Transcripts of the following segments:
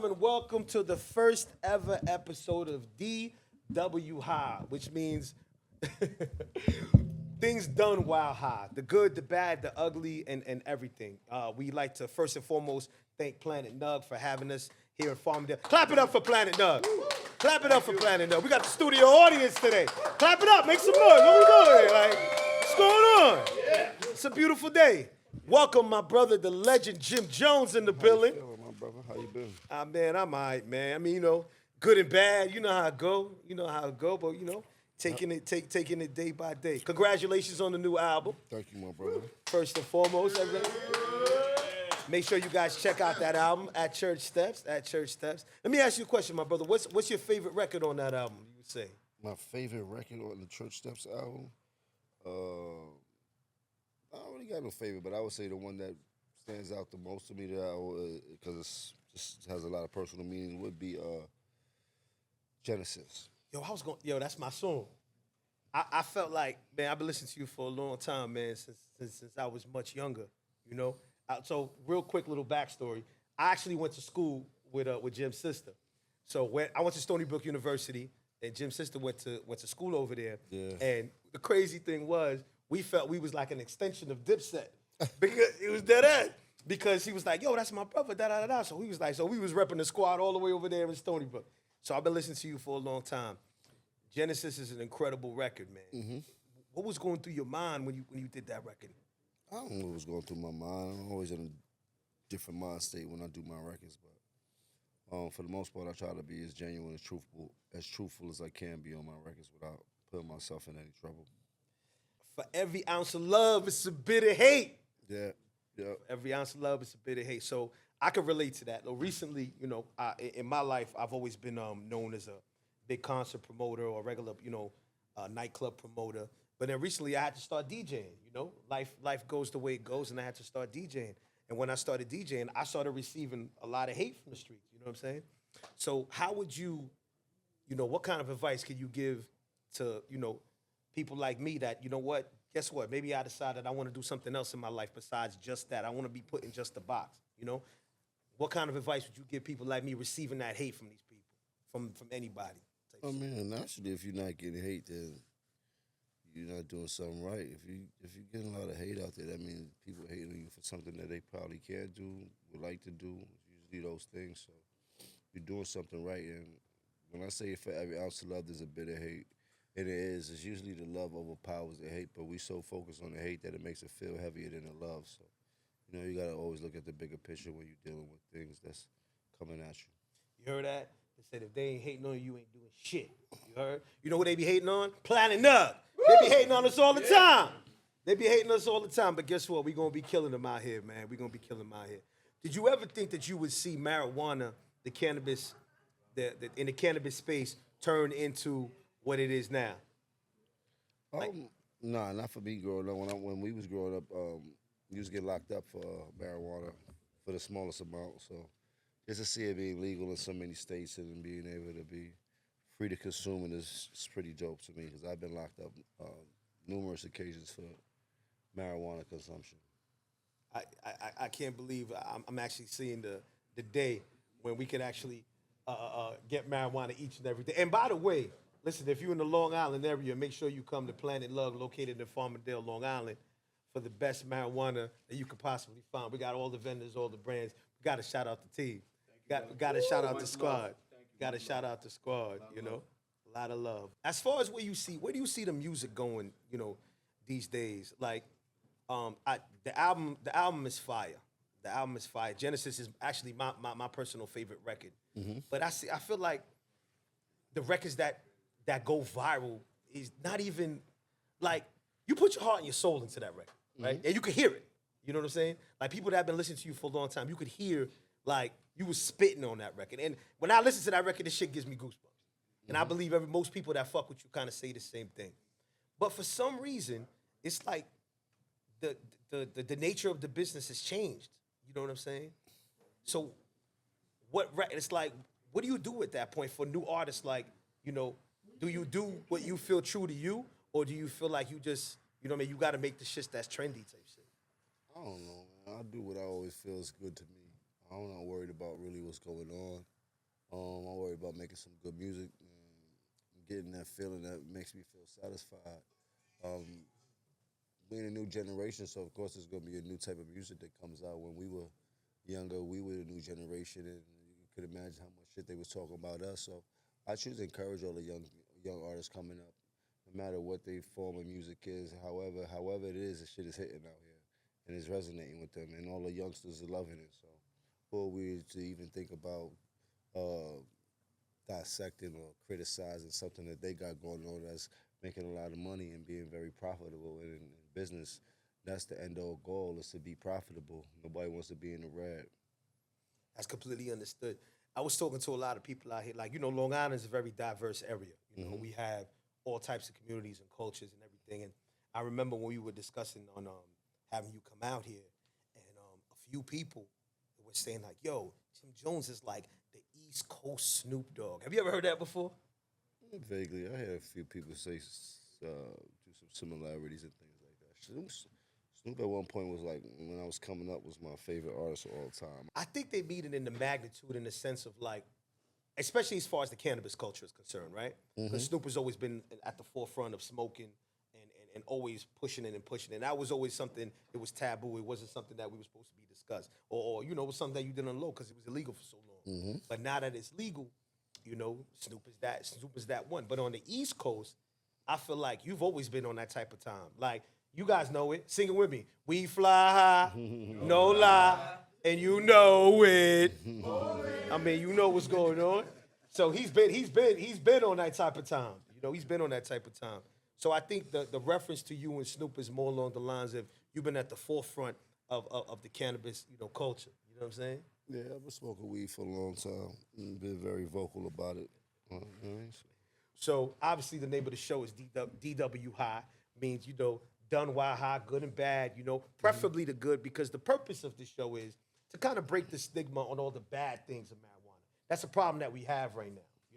gentlemen, welcome to the first ever episode of DW High, which means things done while high. The good, the bad, the ugly, and everything. We like to first and foremost thank Planet Nugg for having us here in Farmingdale. Clap it up for Planet Nugg. Clap it up for Planet Nugg. We got the studio audience today. Clap it up, make some noise. What we doing? Like, what's going on? It's a beautiful day. Welcome, my brother, the legend Jim Jones in the building. How you feeling, my brother? How you been? Man, I'm all right, man. I mean, good and bad. You know how it go. But taking it day by day. Congratulations on the new album. Thank you, my brother. First and foremost, everybody. Make sure you guys check out that album at Church Steps. Let me ask you a question, my brother. What's your favorite record on that album? You would say? My favorite record on the Church Steps album. I don't really got no favorite, but I would say the one that stands out the most to me that because it just has a lot of personal meaning would be Genesis. Yo, that's my song. I felt like, man, I've been listening to you for a long time, man, since I was much younger, So real quick little backstory. I actually went to school with Jim's sister. So when I went to Stony Brook University, and Jim's sister went to school over there. Yeah. And the crazy thing was, we felt we was like an extension of Dipset. Because it was dead end. Because he was like, yo, that's my brother, da-da-da-da. So we was repping the squad all the way over there in Stony Brook. So I've been listening to you for a long time. Genesis is an incredible record, man. Mm-hmm. What was going through your mind when you did that record? I don't know what was going through my mind. I'm always in a different mind state when I do my records, but for the most part, I try to be as genuine, as truthful as I can be on my records without putting myself in any trouble. For every ounce of love, it's a bit of hate. Yeah. Every ounce of love, it's a bit of hate. So I can relate to that. Recently, in my life, I've always been known as a big concert promoter or regular, nightclub promoter. But then recently, I had to start DJing. Life goes the way it goes, and I had to start DJing. And when I started DJing, I started receiving a lot of hate from the streets. You know what I'm saying? So how would you, what kind of advice can you give to, people like me that, guess what? Maybe I decided I want to do something else in my life besides just that. I want to be put in just a box, What kind of advice would you give people like me receiving that hate from these people, from anybody? Oh, man, naturally, if you're not getting hate, then you're not doing something right. If you're getting a lot of hate out there, that means people hating you for something that they probably can't do, would like to do, usually those things. So you're doing something right. And when I say for every ounce of love, there's a bit of hate. And it is. It's usually the love overpowers the hate, but we so focused on the hate that it makes it feel heavier than the love. So, you got to always look at the bigger picture when you're dealing with things that's coming at you. You heard that? They said if they ain't hating on you, you ain't doing shit. You heard? You know what they be hating on? Planet Nugg. They be hating on us all the time. They be hating us all the time, but guess what? We going to be killing them out here, man. We going to be killing them out here. Did you ever think that you would see marijuana, the cannabis, in the cannabis space, turn into what it is now? Nah, not for me growing up. When we was growing up, you was get locked up for marijuana for the smallest amount. So just to see it being legal in so many states and being able to be free to consume it is pretty dope to me because I've been locked up numerous occasions for marijuana consumption. I can't believe I'm actually seeing the day when we can actually get marijuana each and every day. And by the way, listen, if you're in the Long Island area, make sure you come to Planet Nugg, located in Farmingdale, Long Island, for the best marijuana that you could possibly find. We got all the vendors, all the brands. We got to shout out the team. We got to shout out the squad. Got to shout out the squad, A lot of love. As far as where do you see the music going, these days? Like, the album is fire. The album is fire. Genesis is actually my personal favorite record. Mm-hmm. But I feel like the records that go viral is not even, like, you put your heart and your soul into that record, right? Mm-hmm. And you can hear it. You know what I'm saying? Like, people that have been listening to you for a long time, you could hear, like, you was spitting on that record. And when I listen to that record, this shit gives me goosebumps. Mm-hmm. And I believe most people that fuck with you kind of say the same thing. But for some reason, it's like the nature of the business has changed. You know what I'm saying? So it's like, what do you do at that point for new artists? Like, do you do what you feel true to you? Or do you feel like you just, you got to make the shit that's trendy type shit? I don't know, man. I do what I always feel is good to me. I'm not worried about really what's going on. I worry about making some good music and getting that feeling that makes me feel satisfied. Um, we in a new generation, so of course there's gonna be a new type of music that comes out. When we were younger, we were the new generation, and you could imagine how much shit they was talking about us. So I choose to encourage all the young artists coming up, no matter what their form of music is, however it is, the shit is hitting out here, and it's resonating with them, and all the youngsters are loving it. So who are we to even think about uh, dissecting or criticizing something that they got going on that's making a lot of money and being very profitable in business? That's the end all goal, is to be profitable. Nobody wants to be in the red. That's completely understood. I was talking to a lot of people out here. Like, Long Island is a very diverse area. We have all types of communities and cultures and everything. And I remember when we were discussing on having you come out here, and a few people were saying like, "Yo, Jim Jones is like the East Coast Snoop Dogg." Have you ever heard that before? Vaguely, I had a few people say do some similarities and things like that. Snoop at one point was like, when I was coming up, was my favorite artist of all time. I think they meet it in the magnitude, in the sense of like, especially as far as the cannabis culture is concerned, right? Because Snoop has always been at the forefront of smoking and always pushing it and pushing it. And that was always something, it was taboo. It wasn't something that we were supposed to be discussed. Or it was something that you didn't know because it was illegal for so long. But now that it's legal, Snoop is that one. But on the East Coast, I feel like you've always been on that type of time. Like, you guys know it. Sing it with me. We fly high, no lie, and you know it. I mean, you know what's going on. So he's been on that type of time. He's been on that type of time. So I think the reference to you and Snoop is more along the lines of you've been at the forefront of the cannabis, culture. You know what I'm saying? Yeah, I've been smoking weed for a long time and been very vocal about it. So obviously the name of the show is DW High, means, done while high, good and bad, preferably the good, because the purpose of this show is to kind of break the stigma on all the bad things of marijuana. That's a problem that we have right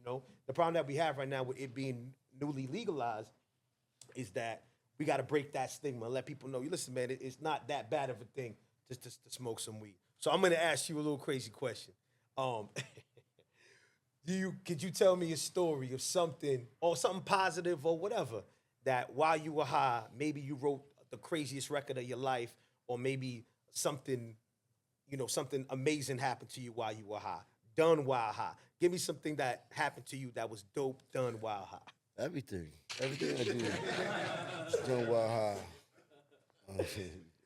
now, The problem that we have right now with it being newly legalized is that we got to break that stigma and let people know, listen, man, it's not that bad of a thing just to smoke some weed. So I'm going to ask you a little crazy question. Could you tell me a story of something positive or whatever that while you were high, maybe you wrote the craziest record of your life, or maybe something amazing happened to you while you were high, done while high? Give me something that happened to you that was dope, done while high. Everything I do is done while high.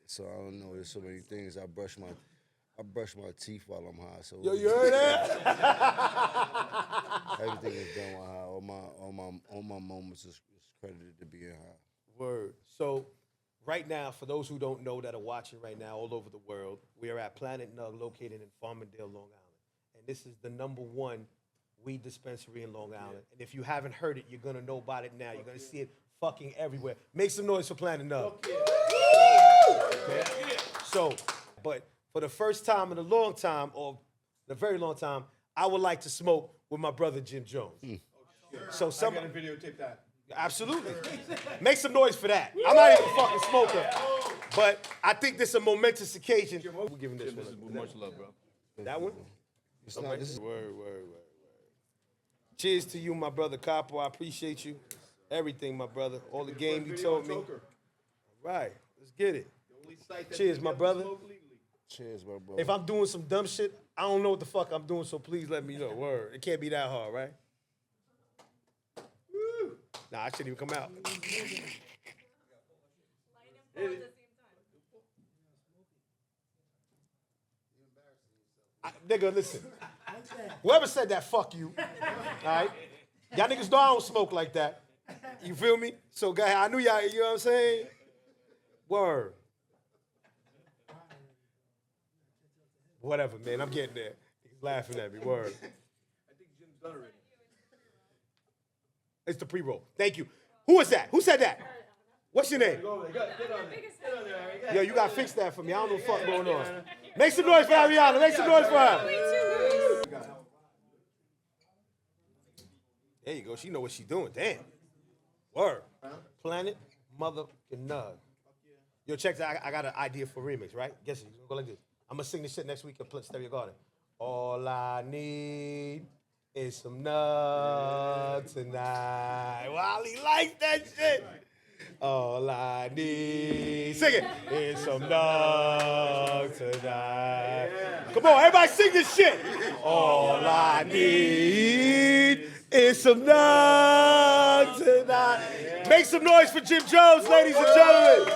So I don't know. There's so many things. I brush my teeth while I'm high. So Yo, you heard that? everything is done while high. All my moments is credited to being high. Word. So right now, for those who don't know that are watching right now all over the world, we are at Planet Nugg, located in Farmingdale, Long Island. And this is the #1 weed dispensary in Long Island. And if you haven't heard it, you're going to know about it now. You're going to see it fucking everywhere. Make some noise for Planet Nugg. Okay? So, but for the first time in a long time, or a very long time, I would like to smoke with my brother Jim Jones. So I gotta videotape that. Absolutely. Make some noise for that. I'm not even a fucking smoker, but I think this is a momentous occasion. We're giving this This is one. much love, bro. That one? It's not. This is Word. Cheers to you, my brother Capo. I appreciate you. Everything, my brother. All the game you told me. Right. Let's get it. Cheers, my brother. cheers, my brother. If I'm doing some dumb shit, I don't know what the fuck I'm doing, so please let me know. Word. It can't be that hard, right? Nah, I shouldn't even come out. Nigga, listen. Whoever said that, fuck you. All right? Y'all niggas know I don't smoke like that. You feel me? So, guy, I knew y'all, you know what I'm saying? Word. Whatever, man. I'm getting there. He's laughing at me. Word. I think Jim's done already. It's the pre-roll. Thank you. Who is that? Who said that? What's your name? Get on there. Yo, you gotta fix that for me. I don't know what the fuck going on. Make some noise for Ariana. Make some noise for her. There you go. She know what she doing. Damn. Word. Planet motherfucking Nugg. Yo, check that. I got an idea for a remix, right? Guess it. It's gonna go like this. I'm gonna sing this shit next week at Stereo Garden. All I need is some Nugg tonight. Wally likes that shit. All I need, sing it, is some Nugg tonight. Come on, everybody sing this shit. All I need is some Nugg tonight. Make some noise for Jim Jones, ladies and gentlemen.